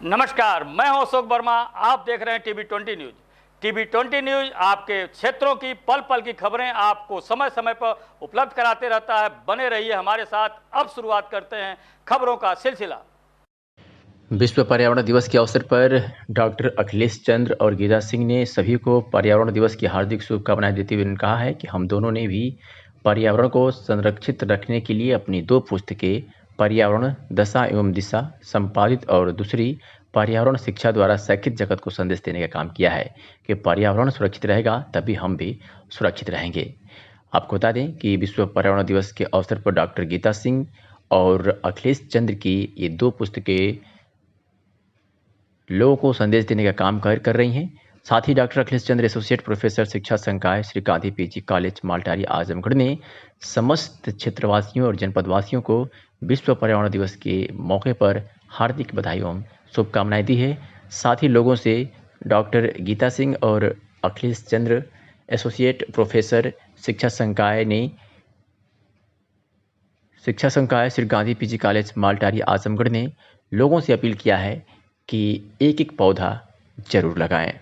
नमस्कार, मैं हूं अशोक वर्मा। आप देख रहे हैं टीवी 20 न्यूज। टीवी 20 न्यूज आपके क्षेत्रों की पल पल की खबरें आपको समय समय पर उपलब्ध कराते रहता है। बने रहिए हमारे साथ। अब शुरुआत करते हैं खबरों का सिलसिला। विश्व पर्यावरण दिवस के अवसर पर डॉक्टर अखिलेश चंद्र और गीता सिंह ने सभी को पर्यावरण दिवस की हार्दिक शुभकामनाएं देते हुए कहा है कि हम दोनों ने भी पर्यावरण को संरक्षित रखने के लिए अपनी 2 पुस्तकें पर्यावरण दशा एवं दिशा संपादित और दूसरी पर्यावरण शिक्षा द्वारा शैक्षिक जगत को संदेश देने का काम किया है कि पर्यावरण सुरक्षित रहेगा तभी हम भी सुरक्षित रहेंगे। आपको बता दें कि विश्व पर्यावरण दिवस के अवसर पर डॉक्टर गीता सिंह और अखिलेश चंद्र की ये 2 पुस्तकें लोगों को संदेश देने का काम कर रही हैं। साथ ही डॉक्टर अखिलेश चंद्र एसोसिएट प्रोफेसर शिक्षा संकाय श्री गांधी पीजी कॉलेज मालटारी आजमगढ़ ने समस्त क्षेत्रवासियों और जनपदवासियों को विश्व पर्यावरण दिवस के मौके पर हार्दिक बधाई एवं शुभकामनाएं दी है। साथ ही लोगों से डॉक्टर गीता सिंह और अखिलेश चंद्र एसोसिएट प्रोफेसर शिक्षा संकाय श्री गांधी पीजी कॉलेज मालटारी आजमगढ़ ने लोगों से अपील किया है कि एक एक पौधा जरूर लगाएं।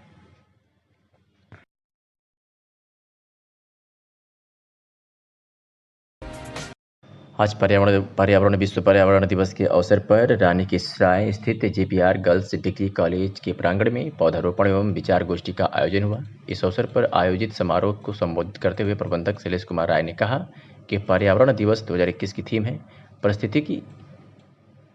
आज विश्व पर्यावरण दिवस के अवसर पर रानी की सराय स्थित जेपीआर गर्ल्स डिग्री कॉलेज के प्रांगण में पौधारोपण एवं विचार गोष्ठी का आयोजन हुआ। इस अवसर पर आयोजित समारोह को संबोधित करते हुए प्रबंधक शैलेश कुमार राय ने कहा कि पर्यावरण दिवस 2021 की थीम है पारिस्थितिकी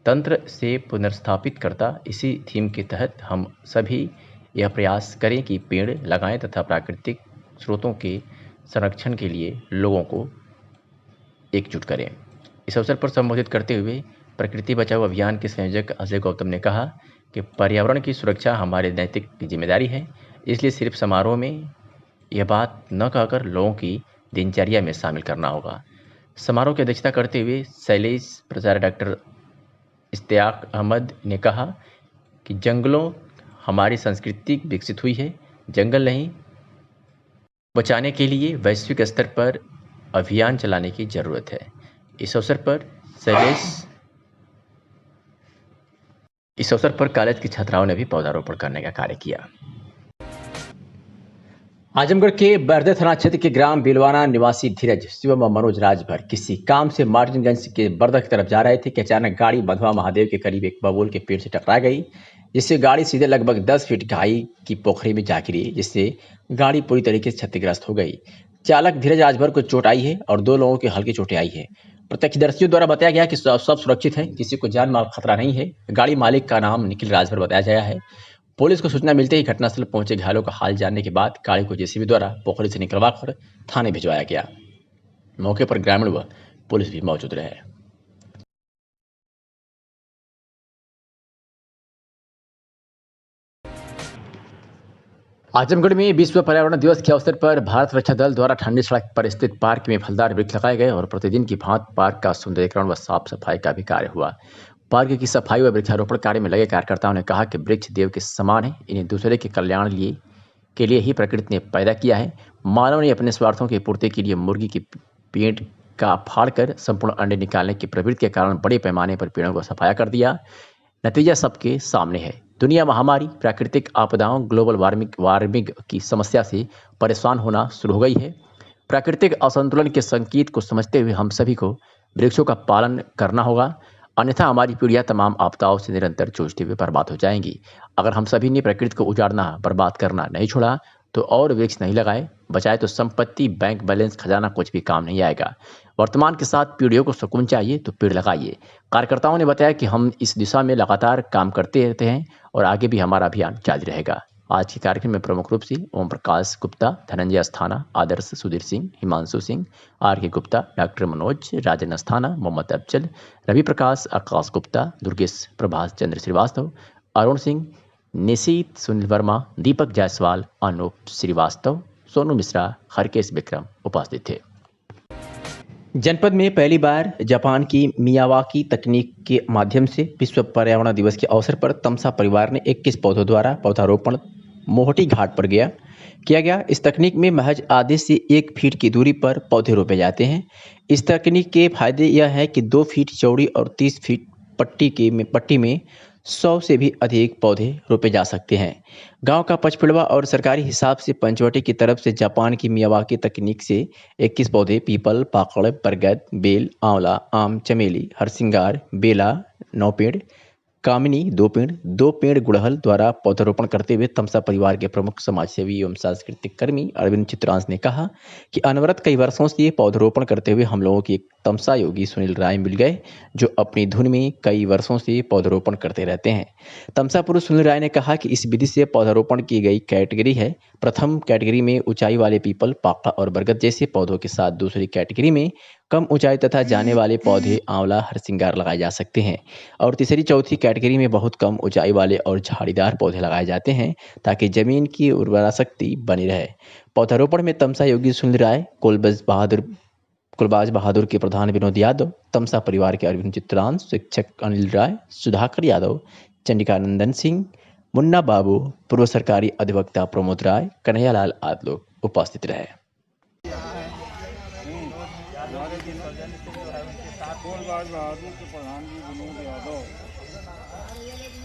तंत्र से पुनर्स्थापित करता। इसी थीम के तहत हम सभी यह प्रयास करें कि पेड़ लगाएं तथा प्राकृतिक स्रोतों के संरक्षण के लिए लोगों को एकजुट करें। इस अवसर पर संबोधित करते हुए प्रकृति बचाओ अभियान के संयोजक अजय गौतम ने कहा कि पर्यावरण की सुरक्षा हमारी नैतिक जिम्मेदारी है, इसलिए सिर्फ समारोह में यह बात न कहकर लोगों की दिनचर्या में शामिल करना होगा। समारोह की अध्यक्षता करते हुए शैलेश प्राचार्य डॉक्टर इश्तियाक अहमद ने कहा कि जंगलों हमारी संस्कृति विकसित हुई है, जंगल नहीं बचाने के लिए वैश्विक स्तर पर अभियान चलाने की जरूरत है। इस अवसर पर कॉलेज की छात्राओं ने भी पौधारोपण करने का कार्य किया। आजमगढ़ के बरदे थाना क्षेत्र के ग्राम बिलवाना निवासी धीरज शिवम और मनोज राजभर किसी काम से मार्टिनगंज के बरदह की तरफ जा रहे थे कि अचानक गाड़ी बधवा महादेव के करीब एक बबूल के पेड़ से टकरा गई, जिससे गाड़ी सीधे लगभग 10 फीट गहराई की पोखरी में जा गिरी, जिससे गाड़ी पूरी तरीके से क्षतिग्रस्त हो गई। चालक धीरज राजभर को चोट आई है और 2 लोगों की हल्की चोटें आई है। प्रत्यक्षदर्शियों द्वारा बताया गया कि सब सुरक्षित है, किसी को जान माल खतरा नहीं है। गाड़ी मालिक का नाम निखिल राजभर बताया गया है। पुलिस को सूचना मिलते ही घटनास्थल पहुंचे घायलों का हाल जानने के बाद गाड़ी को जेसीबी द्वारा पोखरी से निकलवाकर थाने भिजवाया गया। मौके पर ग्रामीण व पुलिस भी मौजूद रहे। आजमगढ़ में विश्व पर्यावरण दिवस के अवसर पर भारत रक्षा दल द्वारा ठंडी सड़क पर स्थित पार्क में फलदार वृक्ष लगाए गए और प्रतिदिन की भांति पार्क का सुंदरीकरण व साफ सफाई का भी कार्य हुआ। पार्क की सफाई व वृक्षारोपण कार्य में लगे कार्यकर्ताओं ने कहा कि वृक्ष देव के समान है, इन्हें दूसरे के कल्याण के लिए ही प्रकृति ने पैदा किया है। मानव ने अपने स्वार्थों की पूर्ति के लिए मुर्गी की पेट का फाड़कर संपूर्ण अंडे निकालने की प्रवृत्ति के कारण बड़े पैमाने पर पेड़ों को सफाया कर दिया। नतीजा सबके सामने है। दुनिया महामारी, प्राकृतिक आपदाओं, ग्लोबल वार्मिंग की समस्या से परेशान होना शुरू हो गई है। प्राकृतिक असंतुलन के संकेत को समझते हुए हम सभी को वृक्षों का पालन करना होगा, अन्यथा हमारी पीढ़ियां तमाम आपदाओं से निरंतर जूझते हुए बर्बाद हो जाएंगी। अगर हम सभी ने प्रकृति को उजाड़ना, बर्बाद करना नहीं छोड़ा तो और वृक्ष नहीं लगाए, बचाए तो संपत्ति, बैंक बैलेंस, खजाना कुछ भी काम नहीं आएगा। वर्तमान के साथ पीढ़ियों को सुकून चाहिए तो पेड़ लगाइए। कार्यकर्ताओं ने बताया कि हम इस दिशा में लगातार काम करते रहते हैं और आगे भी हमारा अभियान जारी रहेगा। आज के कार्यक्रम में प्रमुख रूप से ओम प्रकाश गुप्ता, धनंजय अस्थाना, आदर्श सुधीर सिंह, हिमांशु सिंह, आर के गुप्ता, डॉक्टर मनोज, राजन अस्थाना, मोहम्मद अफजल, रवि प्रकाश, आकाश गुप्ता, दुर्गेश प्रभास चंद्र श्रीवास्तव, अरुण सिंह, निशीत सुनील वर्मा, दीपक जायसवाल, अनूप श्रीवास्तव, सोनू मिश्रा, हरकेश विक्रम उपस्थित थे। जनपद में पहली बार जापान की मियावाकी तकनीक के माध्यम से विश्व पर्यावरण दिवस के अवसर पर तमसा परिवार ने 21 पौधों द्वारा पौधारोपण मोहटी घाट पर किया गया। इस तकनीक में महज आधे से 1 फीट की दूरी पर पौधे रोपे जाते हैं। इस तकनीक के फायदे यह है कि 2 फीट चौड़ी और 30 फीट पट्टी में 100 से भी अधिक पौधे रोपे जा सकते हैं। गांव का पचपेड़वा और सरकारी हिसाब से पंचवटी की तरफ से जापान की मियावाकी तकनीक से 21 पौधे पीपल, पाकड़, बरगद, बेल, आंवला, आम, चमेली, हरसिंगार, बेला 9 पेड़, कामिनी 2 पेड़ गुड़हल द्वारा पौधारोपण करते हुए तमसा परिवार के प्रमुख समाजसेवी एवं सांस्कृतिक कर्मी अरविंद चित्रांश ने कहा कि अनवरत कई वर्षों से ये पौधारोपण करते हुए हम लोगों की एक तमसा योगी सुनील राय मिल गए, जो अपनी धुन में कई वर्षों से पौधारोपण करते रहते हैं। तमसा पुरुष सुनील राय ने कहा कि इस विधि से पौधारोपण की गई कैटेगरी है। प्रथम कैटेगरी में ऊंचाई वाले पीपल, पाका और बरगद जैसे पौधों के साथ दूसरी कैटेगरी में कम ऊंचाई तथा जाने वाले पौधे आंवला, हरसिंगार लगाए जा सकते हैं और तीसरी चौथी कैटेगरी में बहुत कम ऊंचाई वाले और झाड़ीदार पौधे लगाए जाते हैं ताकि जमीन की उर्वरा शक्ति बनी रहे। पौधारोपण में तमसा योगी सुनील राय, कुलबाज बहादुर के प्रधान विनोद यादव, तमसा परिवार के अरविंद चित्रांश, शिक्षक अनिल राय, सुधाकर यादव, चंडिका नंदन सिंह, मुन्ना बाबू, पूर्व सरकारी अधिवक्ता प्रमोद राय, कन्हैयालाल आदि लोग उपस्थित रहे। कुलबाज बहादुर के प्रधान जी विनोद यादव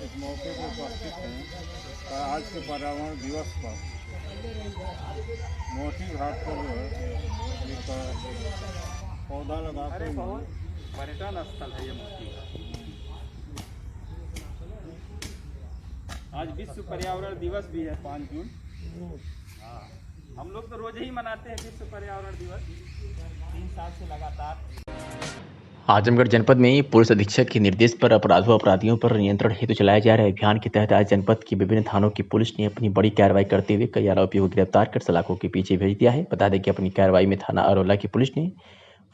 इस मौके पर उपस्थित हैं। आज के पर्यावरण दिवस पर मोती घाट पर जो है एक पौधा लगाकर पर्यटन स्थल है ये मोती घाट। आज विश्व पर्यावरण दिवस भी है 5 जून। हाँ, हम लोग तो रोज ही मनाते हैं विश्व पर्यावरण दिवस 3 साल से लगातार। आजमगढ़ जनपद में पुलिस अधीक्षक के निर्देश पर अपराधियों पर नियंत्रण हेतु चलाए जा रहे अभियान के तहत आज जनपद की विभिन्न थानों की पुलिस ने अपनी बड़ी कार्रवाई करते हुए कई आरोपियों को गिरफ्तार कर सलाखों के पीछे भेज दिया है। बता दें कि अपनी कार्रवाई में थाना अरोला की पुलिस ने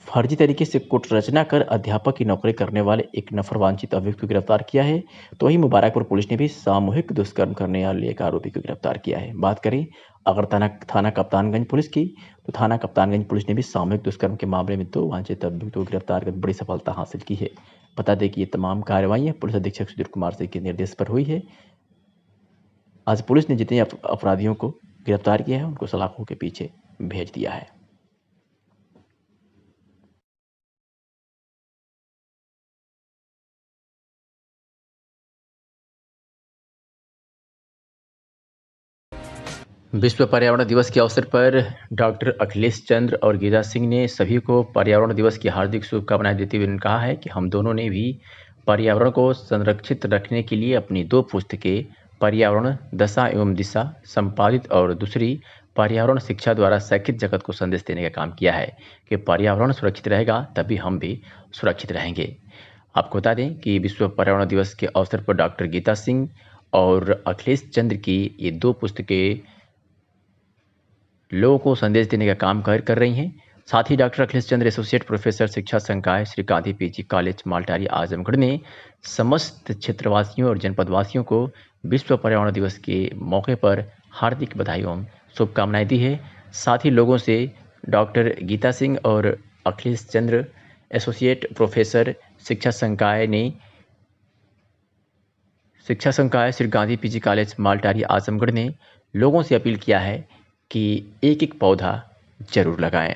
फर्जी तरीके से कुट रचना कर अध्यापक की नौकरी करने वाले एक नफर वांछित अभियुक्त को गिरफ्तार किया है। तो वहीं मुबारकपुर पुलिस ने भी सामूहिक दुष्कर्म करने वाले एक आरोपी को गिरफ्तार किया है। बात करें अगर थाना कप्तानगंज पुलिस की, तो थाना कप्तानगंज पुलिस ने भी सामूहिक दुष्कर्म के मामले में 2 वांछित अभियुक्तों को गिरफ्तार कर बड़ी सफलता हासिल की है। बता दें कि ये तमाम कार्रवाइयां पुलिस अधीक्षक सुधीर कुमार सिंह के निर्देश पर हुई है। आज पुलिस ने जितने अपराधियों को गिरफ्तार किया है उनको सलाखों के पीछे भेज दिया है। विश्व पर्यावरण दिवस के अवसर पर डॉक्टर अखिलेश चंद्र और गीता सिंह ने सभी को पर्यावरण दिवस की हार्दिक शुभकामनाएं देते हुए कहा है कि हम दोनों ने भी पर्यावरण को संरक्षित रखने के लिए अपनी 2 पुस्तकें पर्यावरण दशा एवं दिशा संपादित और दूसरी पर्यावरण शिक्षा द्वारा शैक्षिक जगत को संदेश देने का काम किया है कि पर्यावरण सुरक्षित रहेगा तभी हम भी सुरक्षित रहेंगे। आपको बता दें कि विश्व पर्यावरण दिवस के अवसर पर डॉक्टर गीता सिंह और अखिलेश चंद्र की ये 2 पुस्तकें लोगों को संदेश देने का काम कर रही हैं। साथ ही डॉक्टर अखिलेश चंद्र एसोसिएट प्रोफेसर शिक्षा संकाय श्री गांधी पीजी कॉलेज मालटारी आजमगढ़ ने समस्त क्षेत्रवासियों और जनपदवासियों को विश्व पर्यावरण दिवस के मौके पर हार्दिक बधाई एवं शुभकामनाएं दी है। साथ ही लोगों से डॉक्टर गीता सिंह और अखिलेश चंद्र एसोसिएट प्रोफेसर शिक्षा संकाय श्री गांधी पीजी कॉलेज मालटारी आजमगढ़ ने लोगों से अपील किया है कि एक-एक पौधा जरूर लगाएं।